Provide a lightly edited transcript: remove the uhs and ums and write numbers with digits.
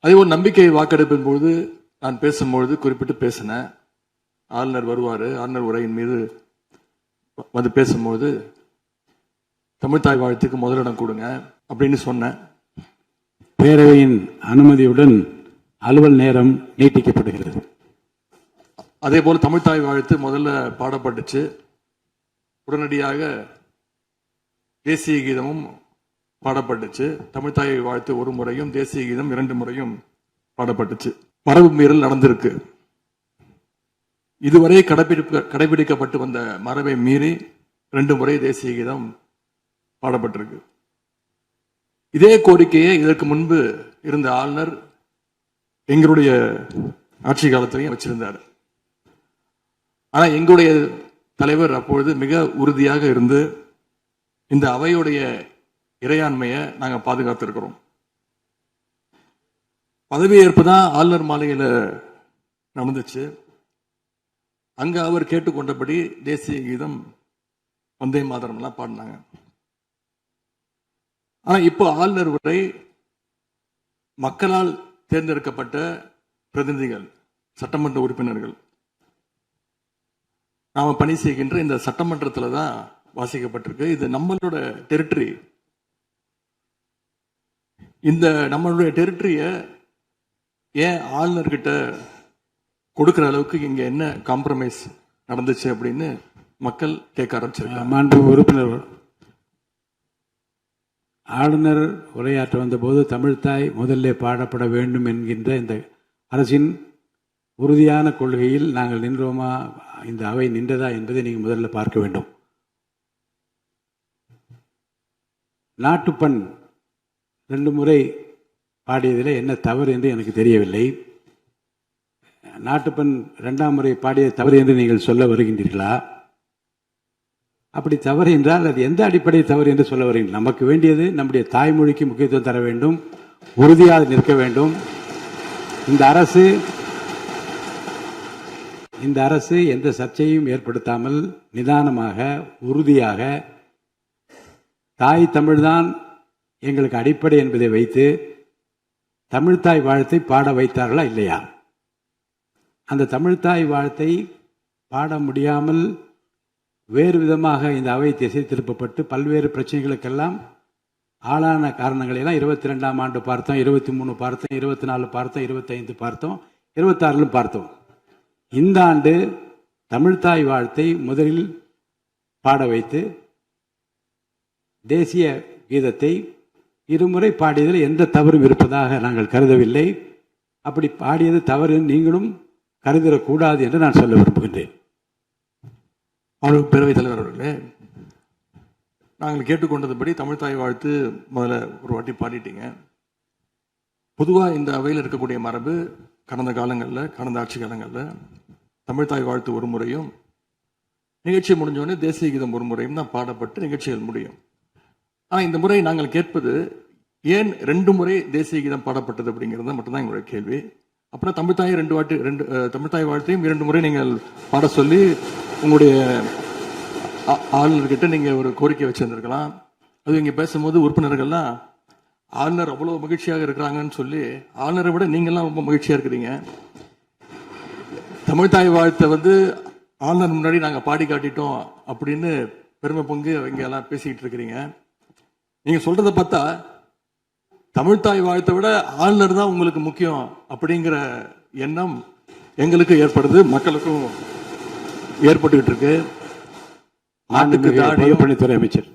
அதே ஒரு நம்பிக்கை வாக்கெடுப்பின் பொழுது நான் பேசும்பொழுது குறிப்பிட்டு பேசினேன். ஆளுநர் வருவாரு, ஆளுநர் உரையின் மீது வந்து பேசும்போது தமிழ்த்தாய் வாழ்த்துக்கு முதலிடம் கொடுங்க அப்படின்னு சொன்னேன். பேரவையின் அனுமதியுடன் அலுவல் நேரம் நீட்டிக்கப்படுகிறது. அதே போல தமிழ்த்தாய் வாழ்த்து முதல்ல பாடப்பட்டுச்சு. உடனடியாக தேசிய கீதமும் பாடப்பட்டுச்சு. தமிழ்த்தாய் வாழ்த்து ஒரு முறையும் தேசிய கீதம் 2 முறையும் பாடப்பட்டுச்சு. மரபு மீறல் நடந்திருக்கு. இதுவரை கடைபிடிக்கப்பட்டு வந்த மரபை மீறி 2 முறை தேசிய கீதம் பாடப்பட்டிருக்கு. இதே கோரிக்கையை இதற்கு முன்பு இருந்த ஆளுநர் எங்களுடைய ஆட்சி காலத்திலையும் வச்சிருந்தார். ஆனா எங்களுடைய தலைவர் அப்பொழுது மிக உறுதியாக இருந்து இந்த அவையுடைய இறையாண்மையை நாங்க பாதுகாத்திருக்கிறோம். பதவியேற்பு தான் ஆளுநர் மாளிகையில நடந்துச்சு. அங்க அவர் கேட்டுக்கொண்டபடி தேசிய கீதம் வந்தே மாதரம் எல்லாம் பாடினாங்க. ஆனா இப்போ ஆளுநர் உரை மக்களால் தேர்ந்தெடுக்கப்பட்ட பிரதிநிதிகள், சட்டமன்ற உறுப்பினர்கள் நாம பணி செய்கின்ற இந்த சட்டமன்றத்தில் தான் வாசிக்கப்பட்டிருக்கு. இது நம்மளோட டெரிட்டரி. இந்த நம்மளுடைய டெரிட்டரிய ஏன் ஆளுநர்கிட்ட கொடுக்கிற அளவுக்கு இங்க என்ன காம்ப்ரமைஸ் நடந்துச்சு அப்படின்னு மக்கள் கேட்க ஆரம்பிச்சிருக்காங்க. மாண்பு உறுப்பினர், ஆளுநர் உரையாற்ற வந்தபோது தமிழ்த்தாய் முதல்ல பாடப்பட வேண்டும் என்கின்ற இந்த அரசின் உறுதியான கொள்கையில் நாங்கள் நின்றோமா, இந்த அவை நின்றதா என்பதை நீங்கள் முதல்ல பார்க்க வேண்டும். நாட்டுப்பண் 2 முறை பாடியதில் என்ன தவறு என்று எனக்கு தெரியவில்லை. நாட்டுப்பண் 2ஆம் முறை பாடிய தவறு என்று நீங்கள் சொல்ல வருகின்றீர்களா? அப்படி தவறு என்றால் அது எந்த அடிப்படை தவறு என்று சொல்ல வருகிறீர்கள்? நமக்கு வேண்டியது நம்முடைய தாய்மொழிக்கு முக்கியத்துவம் தர வேண்டும், உறுதியாக நிற்க வேண்டும். இந்த அரசு எந்த சர்ச்சையும் ஏற்படுத்தாமல் நிதானமாக உறுதியாக தாய் தமிழ்தான் எங்களுக்கு அடிப்படை என்பதை வைத்து தமிழ்த்தாய் வாழ்த்தை பாட வைத்தார்களா இல்லையா? அந்த தமிழ்த்தாய் வாழ்த்தை பாட முடியாமல் வேறு விதமாக இந்த அவை திசை திருப்பப்பட்டு பல்வேறு பிரச்சனைகளுக்கெல்லாம் ஆளான காரணங்களெல்லாம் 22ஆம் ஆண்டு பார்த்தோம், 23 பார்த்தோம், 24 பார்த்தோம், 25 பார்த்தோம், 26 பார்த்தோம். இந்த ஆண்டு தமிழ்த்தாய் வாழ்த்தை முதலில் பாட வைத்து தேசிய கீதத்தை 2 முறை பாடியதில் எந்த தவறும் இருப்பதாக நாங்கள் கருதவில்லை. அப்படி பாடியது தவறு நீங்களும் கருதிடக்கூடாது என்று நான் சொல்ல விரும்புகின்றேன். பேரவைத் தலைவர் அவர்களே, நாங்கள் கேட்டுக்கொண்டதுபடி தமிழ்த்தாய் வாழ்த்து முதல்ல ஒரு வாட்டி பாடிட்டீங்க. பொதுவாக இந்த அவையில் இருக்கக்கூடிய மரபு கடந்த காலங்களில், கடந்த ஆட்சி காலங்களில் தமிழ்த்தாய் வாழ்த்து ஒரு முறையும் நிகழ்ச்சி முடிஞ்சோடனே தேசிய கீதம் ஒரு முறையும் தான் பாடப்பட்டு நிகழ்ச்சிகள் முடியும். ஆனால் இந்த முறை நாங்கள் கேட்பது ஏன் 2 முறை தேசிய கீதம் பாடப்பட்டது அப்படிங்கிறது மட்டும்தான் எங்களுடைய கேள்வி. அப்புறம் தமிழ்த்தாய் வாழ்த்தையும் 2 முறை நீங்கள் பாட சொல்லி உங்களுடைய ஆளுநர்கிட்ட நீங்க ஒரு கோரிக்கை வச்சிருந்திருக்கலாம். அது இங்க பேசும்போது உறுப்பினர்கள்லாம் ஆளுநர் அவ்வளவு மகிழ்ச்சியாக இருக்கிறாங்கன்னு சொல்லி, ஆளுநரை விட நீங்கெல்லாம் ரொம்ப மகிழ்ச்சியா இருக்கிறீங்க. தமிழ்த்தாய் வாழ்த்தை ஆளுநர் முன்னாடி நாங்க பாடி காட்டிட்டோம் அப்படின்னு பெருமை பொங்கு இங்க எல்லாம் பேசிக்கிட்டு இருக்கிறீங்க. நீங்க சொல்றதை பார்த்தா தமிழ்த்தாய் வாழ்த்தை விட ஆளுநர் தான் உங்களுக்கு முக்கியம் அப்படிங்கிற எண்ணம் எங்களுக்கு ஏற்படுது, மக்களுக்கும் ஏற்பட்டுக்கிட்டு இருக்கு. பொதுப்பணித்துறை அமைச்சர்.